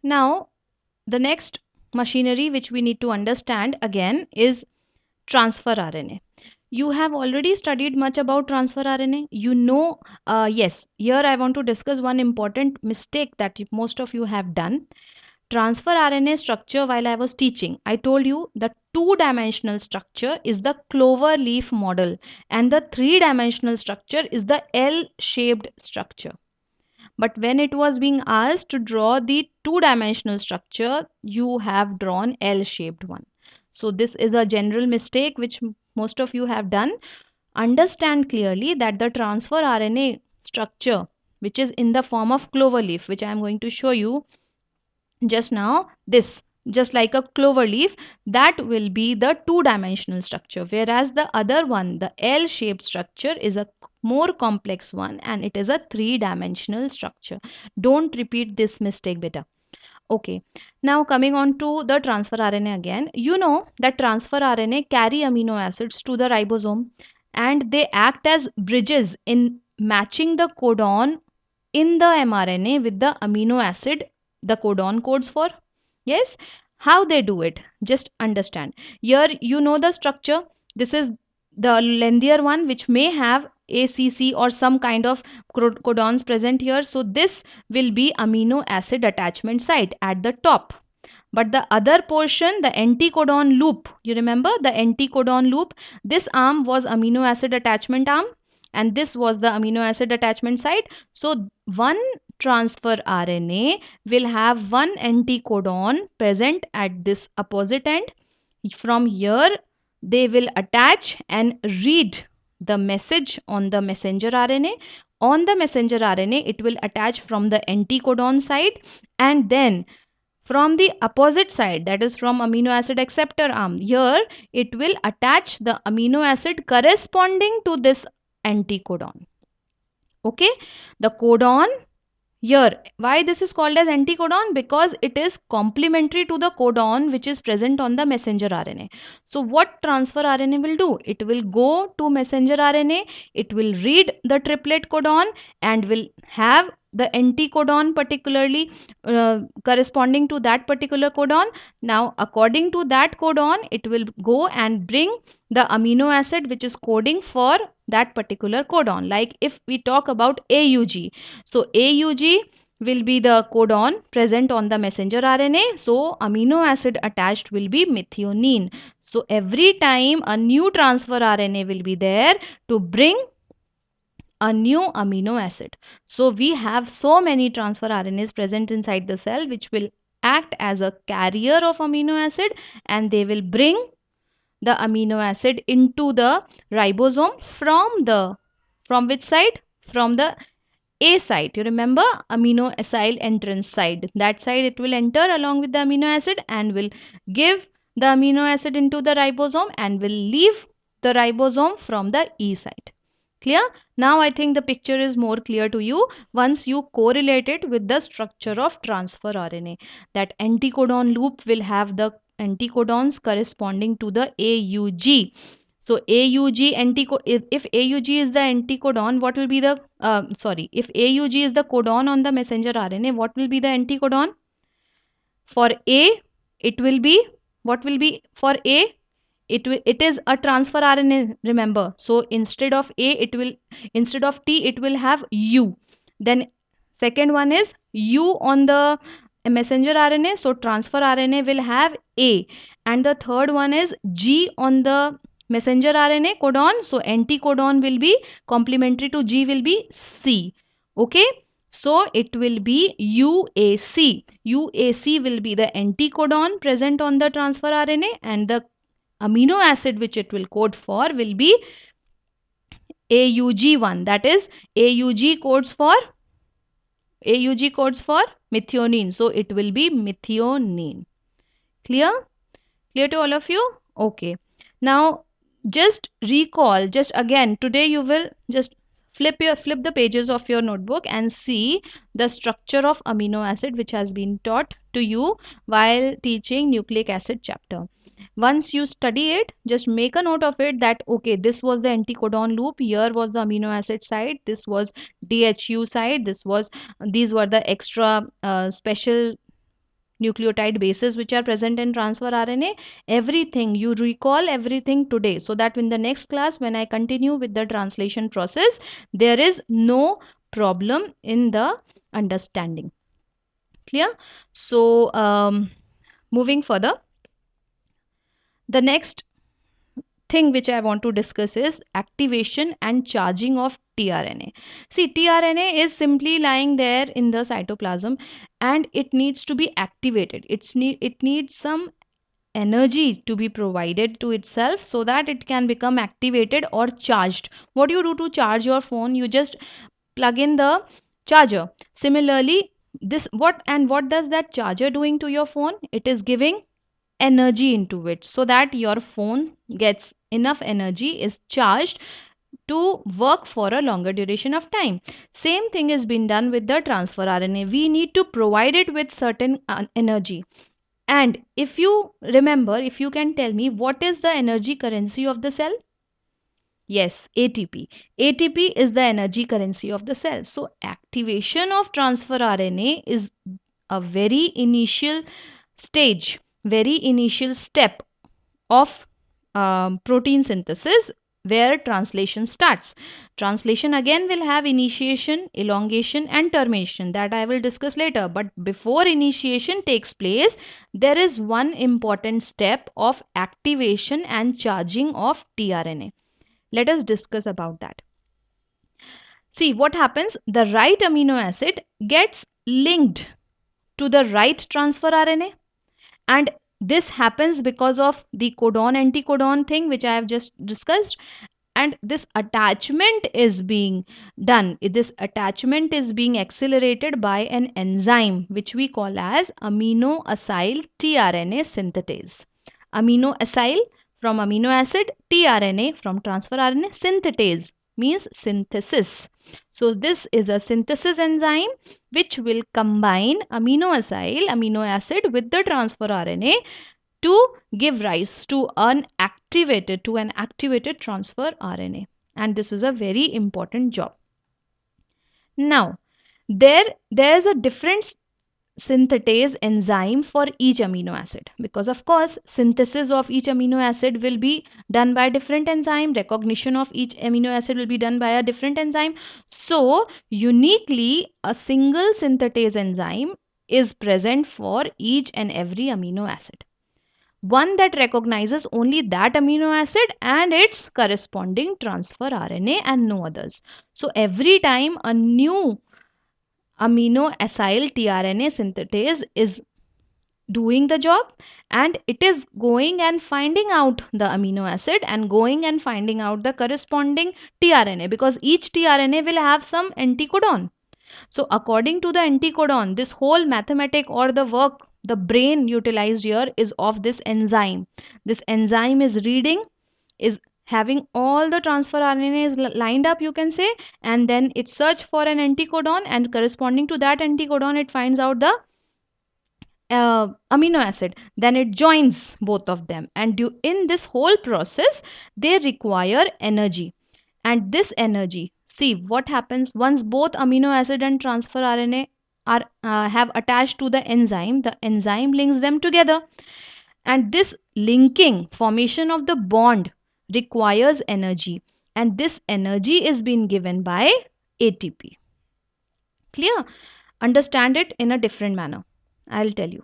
Now, the next machinery which we need to understand again is transfer RNA. You have already studied much about transfer RNA. Yes, here I want to discuss one important mistake that most of you have done. Transfer RNA structure while I was teaching, I told you the two-dimensional structure is the clover leaf model and the three-dimensional structure is the L-shaped structure. But when it was being asked to draw the two-dimensional structure, you have drawn L-shaped one. So this is a general mistake which most of you have done. Understand clearly that the transfer RNA structure, which is in the form of clover leaf, which I am going to show you just now, this just like a clover leaf, that will be the two-dimensional structure, whereas the other one, the L-shaped structure, is a more complex one and it is a three-dimensional structure. Don't repeat this mistake, beta. Okay, now coming on to the transfer RNA again. You know that transfer RNA carry amino acids to the ribosome and they act as bridges in matching the codon in the mRNA with the amino acid the codon codes for. Yes, how they do it? Just understand. Here you know the structure. This is the lengthier one which may have ACC or some kind of codons present here. So this will be amino acid attachment site at the top. But the other portion, the anticodon loop, you remember the anticodon loop, this arm was amino acid attachment arm and this was the amino acid attachment site. So one transfer RNA will have one anticodon present at this opposite end. From here, they will attach and read the message on the messenger RNA. On the messenger RNA, it will attach from the anticodon side and then from the opposite side, that is from amino acid acceptor arm, here it will attach the amino acid corresponding to this anticodon. Okay, the codon here, why this is called as anticodon? Because it is complementary to the codon which is present on the messenger RNA. So what transfer RNA will do? It will go to messenger RNA, it will read the triplet codon and will have the anticodon particularly corresponding to that particular codon. Now according to that codon, it will go and bring the amino acid which is coding for that particular codon. Like if we talk about AUG, so AUG will be the codon present on the messenger RNA. So amino acid attached will be methionine. So every time a new transfer RNA will be there to bring a new amino acid. So we have so many transfer RNAs present inside the cell which will act as a carrier of amino acid and they will bring the amino acid into the ribosome from which side? From the A site. You remember amino acyl entrance side. That side it will enter along with the amino acid and will give the amino acid into the ribosome and will leave the ribosome from the E site. Clear? Now I think the picture is more clear to you once you correlate it with the structure of transfer RNA. That anticodon loop will have the anticodons corresponding to the AUG. So AUG if AUG is the anticodon, what will be the if AUG is the codon on the messenger RNA, what will be the anticodon? For A, it will be, what will be for A? It is a transfer RNA, remember. So instead of A, instead of T, it will have U. Then second one is U on the messenger RNA. So transfer RNA will have A. And the third one is G on the messenger RNA codon. So anticodon will be complementary to G will be C. Okay. So it will be UAC. UAC will be the anticodon present on the transfer RNA and the amino acid which it will code for will be AUG1. That is AUG codes for methionine. So it will be methionine. Clear? Clear to all of you? Okay. Now just recall, just again today you will just flip the pages of your notebook and see the structure of amino acid which has been taught to you while teaching nucleic acid chapter. Once you study it, just make a note of it that okay, this was the anticodon loop, here was the amino acid side, this was DHU side, these were the extra special nucleotide bases which are present in transfer RNA, everything. You recall everything today so that in the next class, when I continue with the translation process, there is no problem in the understanding. Clear? So, moving further, the next thing which I want to discuss is activation and charging of tRNA. See, tRNA is simply lying there in the cytoplasm and it needs to be activated. It needs some energy to be provided to itself so that it can become activated or charged. What do you do to charge your phone? You just plug in the charger. Similarly, what does that charger doing to your phone? It is giving energy into it so that your phone gets enough energy, is charged to work for a longer duration of time. Same thing has been done with the transfer RNA. We need to provide it with certain energy. And if you remember, if you can tell me what is the energy currency of the cell? Yes, ATP. ATP is the energy currency of the cell. So activation of transfer RNA is a very initial stage, very initial step of protein synthesis where translation starts. Translation again will have initiation, elongation and termination that I will discuss later. But before initiation takes place, there is one important step of activation and charging of tRNA. Let us discuss about that. See what happens, the right amino acid gets linked to the right transfer RNA, and this happens because of the codon anticodon thing which I have just discussed, and this attachment is being done. This attachment is being accelerated by an enzyme which we call as amino acyl tRNA synthetase. Amino acyl from amino acid, tRNA from transfer RNA, synthetase means synthesis. So this is a synthesis enzyme which will combine amino acid with the transfer RNA to give rise to an activated transfer RNA, and this is a very important job. Now there's a different synthetase enzyme for each amino acid, because of course synthesis of each amino acid will be done by a different enzyme, recognition of each amino acid will be done by a different enzyme. So uniquely a single synthetase enzyme is present for each and every amino acid, one that recognizes only that amino acid and its corresponding transfer RNA and no others. So every time a new amino acyl tRNA synthetase is doing the job, and it is going and finding out the amino acid and going and finding out the corresponding tRNA, because each tRNA will have some anticodon. So according to the anticodon, this whole mathematic or the work, the brain utilized here is of this enzyme. This enzyme is reading, is having all the transfer RNAs lined up, you can say, and then it search for an anticodon, and corresponding to that anticodon it finds out the amino acid, then it joins both of them, and in this whole process they require energy. And this energy, see what happens once both amino acid and transfer RNA are have attached to the enzyme links them together, and this linking, formation of the bond, requires energy, and this energy is being given by ATP. Clear? Understand it in a different manner, I'll tell you.